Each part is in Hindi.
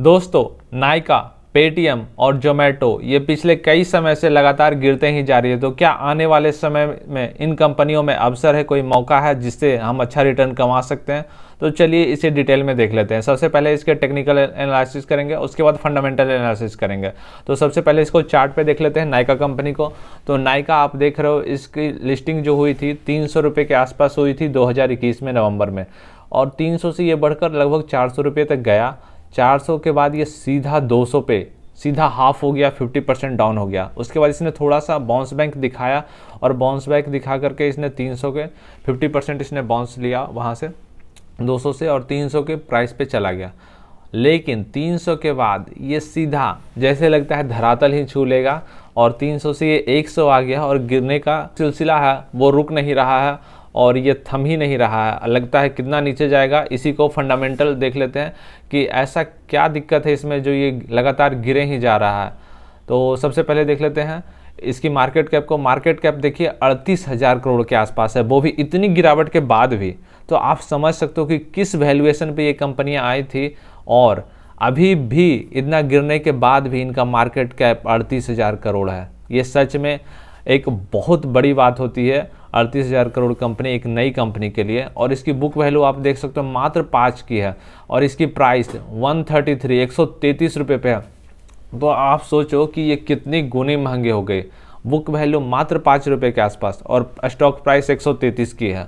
दोस्तों, नायका, पेटीएम और जोमेटो ये पिछले कई समय से लगातार गिरते ही जा रही है। तो क्या आने वाले समय में इन कंपनियों में अवसर है, कोई मौका है जिससे हम अच्छा रिटर्न कमा सकते हैं? तो चलिए इसे डिटेल में देख लेते हैं। सबसे पहले इसके टेक्निकल एनालिसिस करेंगे, उसके बाद फंडामेंटल एनालिसिस करेंगे। तो सबसे पहले इसको चार्ट पे देख लेते हैं, नायका कंपनी को। तो नायका आप देख रहे हो, इसकी लिस्टिंग जो हुई थी 300 रुपये के आसपास हुई थी 2021 में नवंबर में, और 300 से ये बढ़कर लगभग 400 रुपये तक गया। 400 के बाद ये सीधा 200 पे सीधा हाफ हो गया, 50% डाउन हो गया। उसके बाद इसने थोड़ा सा बाउंस बैक दिखाया, और बाउंस बैक दिखा करके इसने 300 के 50% इसने बाउंस लिया वहाँ से 200 से, और 300 के प्राइस पे चला गया। लेकिन 300 के बाद ये सीधा जैसे लगता है धरातल ही छू लेगा, और 300 से ये 100 आ गया, और गिरने का सिलसिला है वो रुक नहीं रहा है, और ये थम ही नहीं रहा है। लगता है कितना नीचे जाएगा। इसी को फंडामेंटल देख लेते हैं कि ऐसा क्या दिक्कत है इसमें जो ये लगातार गिरे ही जा रहा है। तो सबसे पहले देख लेते हैं इसकी मार्केट कैप को। मार्केट कैप देखिए 38,000 करोड़ के आसपास है, वो भी इतनी गिरावट के बाद भी। तो आप समझ सकते हो कि किस वैल्यूएशन पे ये कंपनियां आई थी, और अभी भी इतना गिरने के बाद भी इनका मार्केट कैप 38,000 करोड़ है। ये सच में एक बहुत बड़ी बात होती है 38,000 करोड़ कंपनी एक नई कंपनी के लिए। और इसकी बुक वैल्यू आप देख सकते हो मात्र 5 की है, और इसकी प्राइस 133 रुपये पे है। तो आप सोचो कि ये कितनी गुनी महंगे हो गए। बुक वैल्यू मात्र 5 रुपये के आसपास, और स्टॉक प्राइस 133 की है।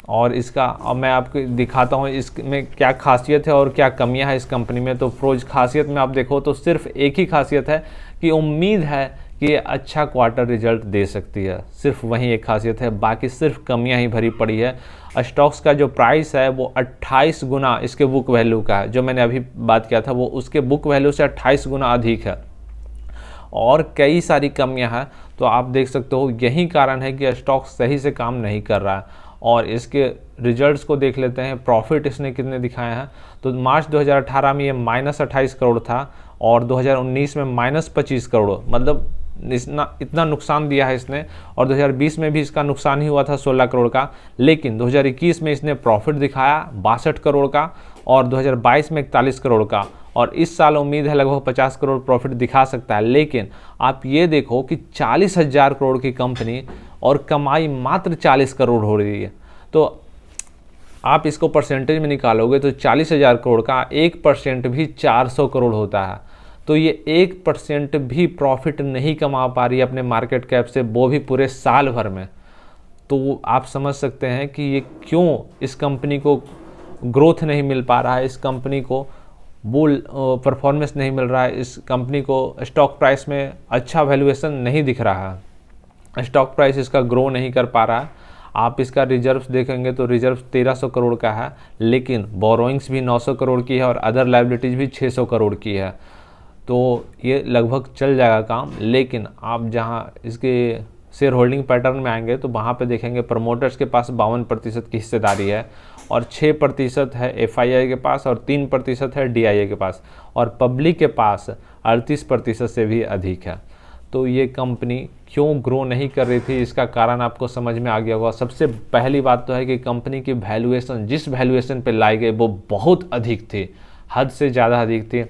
और इसका अब मैं आपको दिखाता हूँ इसमें क्या खासियत है और क्या कमियां हैं इस कंपनी में। तो फ्रोज खासियत में आप देखो तो सिर्फ एक ही खासियत है कि उम्मीद है कि ये अच्छा क्वार्टर रिजल्ट दे सकती है, सिर्फ वही एक खासियत है। बाकी सिर्फ कमियां ही भरी पड़ी है। स्टॉक्स का जो प्राइस है वो 28 गुना इसके बुक वैल्यू का है। जो मैंने अभी बात किया था वो उसके बुक वैल्यू से 28 गुना अधिक है, और कई सारी कमियां हैं। तो आप देख सकते हो यही कारण है कि स्टॉक सही से काम नहीं कर रहा है। और इसके रिजल्ट्स को देख लेते हैं, प्रॉफिट इसने कितने दिखाए हैं। तो मार्च 2018 में ये -28 करोड़ था, और 2019 में -25 करोड़, मतलब इतना नुकसान दिया है इसने। और 2020 में भी इसका नुकसान ही हुआ था 16 करोड़ का। लेकिन 2021 में इसने प्रॉफिट दिखाया 62 करोड़ का, और 2022 में 41 करोड़ का, और इस साल उम्मीद है लगभग 50 करोड़ प्रॉफिट दिखा सकता है। लेकिन आप ये देखो कि 40,000 करोड़ की कंपनी और कमाई मात्र 40 करोड़ हो रही है। तो आप इसको परसेंटेज में निकालोगे तो 40,000 करोड़ का 1% भी 400 करोड़ होता है। तो ये 1% भी प्रॉफिट नहीं कमा पा रही है अपने मार्केट कैप से, वो भी पूरे साल भर में। तो आप समझ सकते हैं कि ये क्यों इस कंपनी को ग्रोथ नहीं मिल पा रहा है, इस कंपनी को बुल परफॉर्मेंस नहीं मिल रहा है, इस कंपनी को स्टॉक प्राइस में अच्छा वैल्यूएशन नहीं दिख रहा है, स्टॉक प्राइस इसका ग्रो नहीं कर पा रहा है। आप इसका रिजर्व्स देखेंगे तो रिजर्व्स 1300 करोड़ का है, लेकिन बोरोइंग्स भी 900 करोड़ की है, और अदर लायबिलिटीज़ भी 600 करोड़ की है। तो ये लगभग चल जाएगा काम। लेकिन आप जहाँ इसके शेयर होल्डिंग पैटर्न में आएंगे तो वहाँ पे देखेंगे प्रमोटर्स के पास 52% की हिस्सेदारी है, और 6% है FII के पास, और 3% है DIA के पास, और पब्लिक के पास 38% से भी अधिक है। तो ये कंपनी क्यों ग्रो नहीं कर रही थी, इसका कारण आपको समझ में आ गया होगा। सबसे पहली बात तो है कि कंपनी की वैल्यूएशन जिस वैल्यूएशन पे लाई गई वो बहुत अधिक थी, हद से ज़्यादा अधिक थी।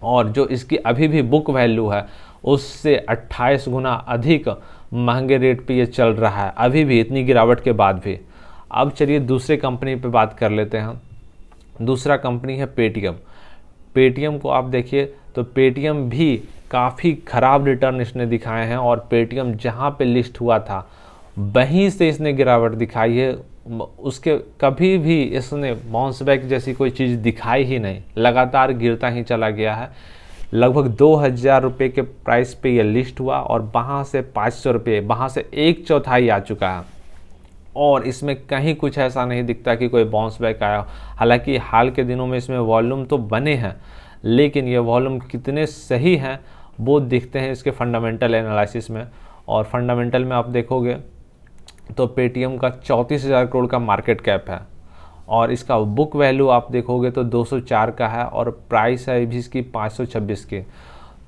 और जो इसकी अभी भी बुक वैल्यू है उससे 28 गुना अधिक महंगे रेट पे ये चल रहा है, अभी भी इतनी गिरावट के बाद भी। अब चलिए दूसरे कंपनी पे बात कर लेते हैं। दूसरा कंपनी है पेटीएम। पेटीएम को आप देखिए तो पेटीएम भी काफ़ी ख़राब रिटर्न इसने दिखाए हैं, और पेटीएम जहाँ पे लिस्ट हुआ था वहीं से इसने गिरावट दिखाई है। उसके कभी भी इसने बाउंस बैक जैसी कोई चीज़ दिखाई ही नहीं, लगातार गिरता ही चला गया है। लगभग 2,000 रुपये के प्राइस पे ये लिस्ट हुआ, और वहाँ से 500 रुपये, वहाँ से 1/4 आ चुका है, और इसमें कहीं कुछ ऐसा नहीं दिखता कि कोई बाउंस बैक आया। हालांकि हाल के दिनों में इसमें वॉल्यूम तो बने हैं, लेकिन ये वॉल्यूम कितने सही हैं वो दिखते हैं इसके फंडामेंटल एनालिसिस में। और फंडामेंटल में आप देखोगे तो पेटीएम का 34,000 करोड़ का मार्केट कैप है, और इसका बुक वैल्यू आप देखोगे तो 204 का है, और प्राइस है भी इसकी 526 की।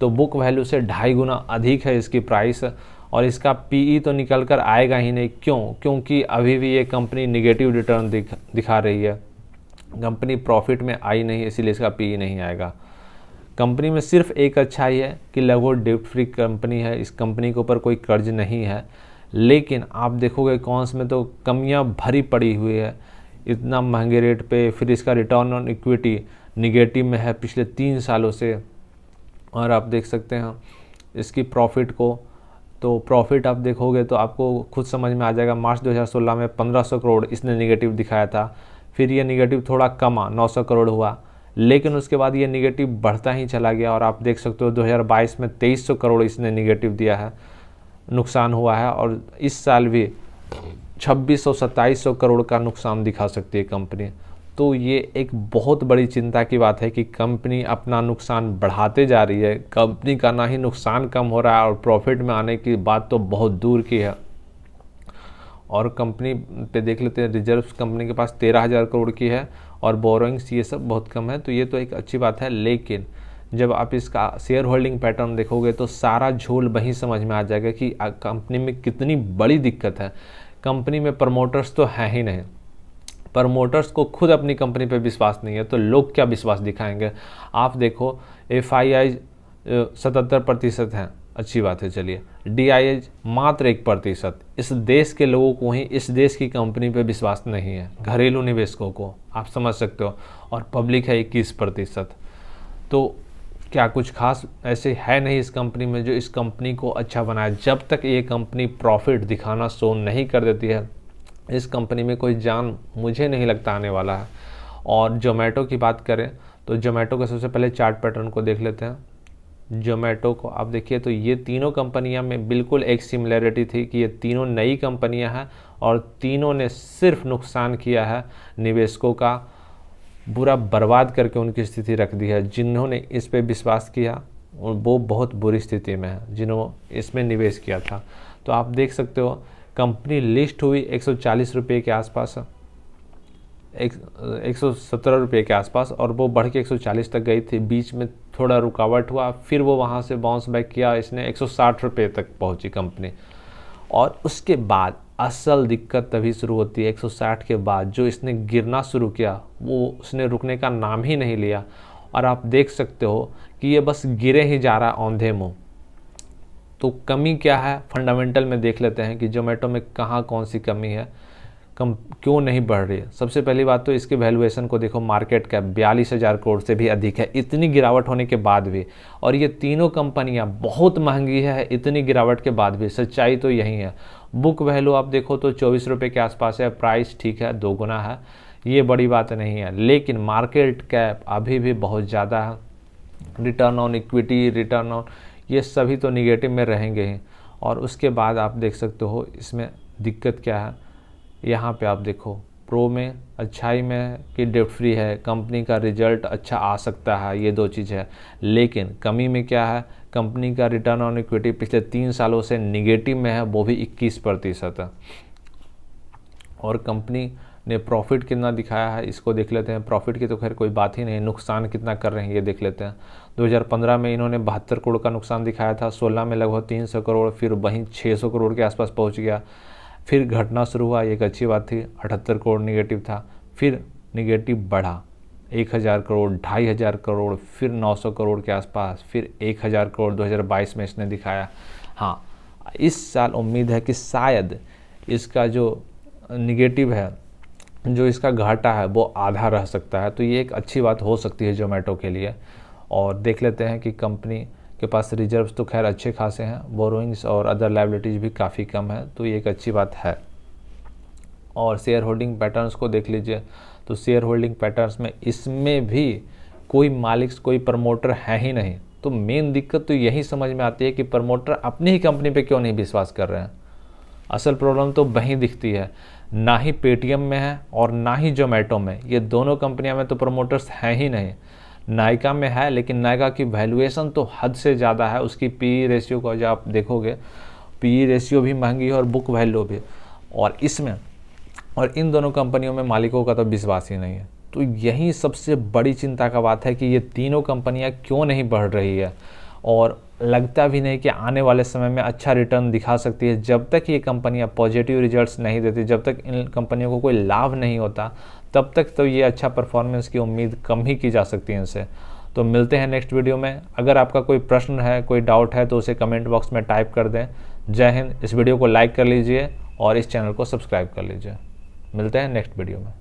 तो बुक वैल्यू से 2.5 गुना अधिक है इसकी प्राइस, और इसका PE तो निकल कर आएगा ही नहीं। क्यों? क्योंकि अभी भी ये कंपनी निगेटिव रिटर्न दिखा रही है। कंपनी प्रॉफिट में आई नहीं, इसीलिए इसका पीई नहीं आएगा। कंपनी में सिर्फ एक अच्छाई है कि लगभग डेब्ट फ्री कंपनी है, इस कंपनी के ऊपर कोई कर्ज नहीं है। लेकिन आप देखोगे कॉन्स में तो कमियां भरी पड़ी हुई है, इतना महंगे रेट पे, फिर इसका रिटर्न ऑन इक्विटी निगेटिव में है पिछले 3 सालों से। और आप देख सकते हैं इसकी प्रॉफिट को, तो प्रॉफिट आप देखोगे तो आपको खुद समझ में आ जाएगा। मार्च 2016 में 1500 करोड़ इसने निगेटिव दिखाया था, फिर ये निगेटिव थोड़ा कमा 900 करोड़ हुआ, लेकिन उसके बाद ये निगेटिव बढ़ता ही चला गया। और आप देख सकते हो 2022 में 2300 करोड़ इसने निगेटिव दिया है, नुकसान हुआ है। और इस साल भी 2600-2700 करोड़ का नुकसान दिखा सकती है कंपनी। तो ये एक बहुत बड़ी चिंता की बात है कि कंपनी अपना नुकसान बढ़ाते जा रही है। कंपनी का ना ही नुकसान कम हो रहा है और प्रॉफिट में आने की बात तो बहुत दूर की है। और कंपनी पे देख लेते हैं, रिजर्व्स कंपनी के पास 13,000 करोड़ की है और बोरोइंग्स ये सब बहुत कम है, तो ये तो एक अच्छी बात है। लेकिन जब आप इसका शेयर होल्डिंग पैटर्न देखोगे तो सारा झोल वहीं समझ में आ जाएगा कि कंपनी में कितनी बड़ी दिक्कत है। कंपनी में प्रमोटर्स तो है ही नहीं, प्रमोटर्स को खुद अपनी कंपनी पे विश्वास नहीं है, तो लोग क्या विश्वास दिखाएंगे। आप देखो FII 77% है, अच्छी बात है, चलिए। DII मात्र 1%। इस देश के लोगों को ही इस देश की कंपनी पे विश्वास नहीं है, घरेलू निवेशकों को, आप समझ सकते हो। और पब्लिक है 21%। तो क्या कुछ खास ऐसे है नहीं इस कंपनी में जो इस कंपनी को अच्छा बनाए। जब तक ये कंपनी प्रॉफिट दिखाना शो नहीं कर देती है, इस कंपनी में कोई जान मुझे नहीं लगता आने वाला है। और जोमेटो की बात करें तो जोमेटो का सबसे पहले चार्ट पैटर्न को देख लेते हैं। जोमेटो को आप देखिए तो ये तीनों कंपनियां में बिल्कुल एक सिमिलरिटी थी कि ये तीनों नई कंपनियां हैं और तीनों ने सिर्फ नुकसान किया है, निवेशकों का बुरा बर्बाद करके उनकी स्थिति रख दी है। जिन्होंने इस पे विश्वास किया वो बहुत बुरी स्थिति में है, जिन्होंने इसमें निवेश किया था। तो आप देख सकते हो कंपनी लिस्ट हुई 140 रुपये के आसपास, 117 रुपये के आसपास, और वो बढ़ के 140 तक गई थी। बीच में थोड़ा रुकावट हुआ, फिर वो वहाँ से बाउंस बैक किया, इसने 160 रुपये तक पहुँची कंपनी। और उसके बाद असल दिक्कत तभी शुरू होती है 160 के बाद, जो इसने गिरना शुरू किया वो उसने रुकने का नाम ही नहीं लिया। और आप देख सकते हो कि ये बस गिरे ही जा रहा औंधे मुँह। तो कमी क्या है फंडामेंटल में देख लेते हैं कि जोमेटो में कहाँ कौन सी कमी है, क्यों नहीं बढ़ रही है। सबसे पहली बात तो इसके वैल्यूएशन को देखो, मार्केट कैप 42,000 करोड़ से भी अधिक है, इतनी गिरावट होने के बाद भी। और ये तीनों कंपनियां बहुत महंगी है इतनी गिरावट के बाद भी, सच्चाई तो यही है। बुक वैल्यू आप देखो तो 24 रुपये के आसपास है, प्राइस ठीक है 2 गुना है, ये बड़ी बात नहीं है। लेकिन मार्केट कैप अभी भी बहुत ज़्यादा है, return on equity, return on, ये सभी तो निगेटिव में रहेंगे ही। और उसके बाद आप देख सकते हो इसमें दिक्कत क्या है। यहाँ पे आप देखो प्रो में अच्छाई में कि डेब्ट फ्री है, कंपनी का रिजल्ट अच्छा आ सकता है, ये 2 चीज़ है। लेकिन कमी में क्या है, कंपनी का रिटर्न ऑन इक्विटी पिछले 3 सालों से निगेटिव में है, वो भी 21% है। और कंपनी ने प्रॉफिट कितना दिखाया है इसको देख लेते हैं। प्रॉफिट की तो खैर कोई बात ही नहीं, नुकसान कितना कर रहे हैं ये देख लेते हैं। 2015 में इन्होंने 72 करोड़ का नुकसान दिखाया था, 16 में लगभग 300 करोड़, फिर वहीं 600 करोड़ के आसपास पहुंच गया। फिर घटना शुरू हुआ, एक अच्छी बात थी, 78 करोड़ निगेटिव था, फिर निगेटिव बढ़ा 1000 करोड़, 2500 करोड़, फिर 900 करोड़ के आसपास, फिर 1000 करोड़ 2022 में इसने दिखाया। हाँ, इस साल उम्मीद है कि शायद इसका जो निगेटिव है, जो इसका घाटा है वो आधा रह सकता है, तो ये एक अच्छी बात हो सकती है जोमेटो के लिए। और देख लेते हैं कि कंपनी के पास रिजर्व्स तो खैर अच्छे खासे हैं, बोरोइंग्स और अदर लायबिलिटीज़ भी काफ़ी कम है, तो ये एक अच्छी बात है। और शेयर होल्डिंग पैटर्न्स को देख लीजिए तो शेयर होल्डिंग पैटर्न्स में इसमें भी कोई मालिक, कोई प्रमोटर है ही नहीं। तो मेन दिक्कत तो यही समझ में आती है कि प्रमोटर अपनी ही कंपनी पे क्यों नहीं विश्वास कर रहे हैं। असल प्रॉब्लम तो वहीं दिखती है, ना ही पेटीएम में है और ना ही जोमेटो में। ये दोनों कंपनियां में तो प्रमोटर्स हैं ही नहीं। नायका में है, लेकिन नायका की वैल्यूएशन तो हद से ज़्यादा है, उसकी पी रेशियो को जब आप देखोगे, पी रेशियो भी महंगी है और बुक वैल्यू भी। और इसमें और इन दोनों कंपनियों में मालिकों का तो विश्वास ही नहीं है। तो यही सबसे बड़ी चिंता का बात है कि ये तीनों कंपनियां क्यों नहीं बढ़ रही है। और लगता भी नहीं कि आने वाले समय में अच्छा रिटर्न दिखा सकती है। जब तक ये कंपनियां पॉजिटिव रिजल्ट्स नहीं देती, जब तक इन कंपनियों को कोई लाभ नहीं होता, तब तक तो ये अच्छा परफॉर्मेंस की उम्मीद कम ही की जा सकती है इनसे। तो मिलते हैं नेक्स्ट वीडियो में। अगर आपका कोई प्रश्न है, कोई डाउट है, तो उसे कमेंट बॉक्स में टाइप कर दें। जय हिंद। इस वीडियो को लाइक कर लीजिए और इस चैनल को सब्सक्राइब कर लीजिए। मिलते हैं नेक्स्ट वीडियो में।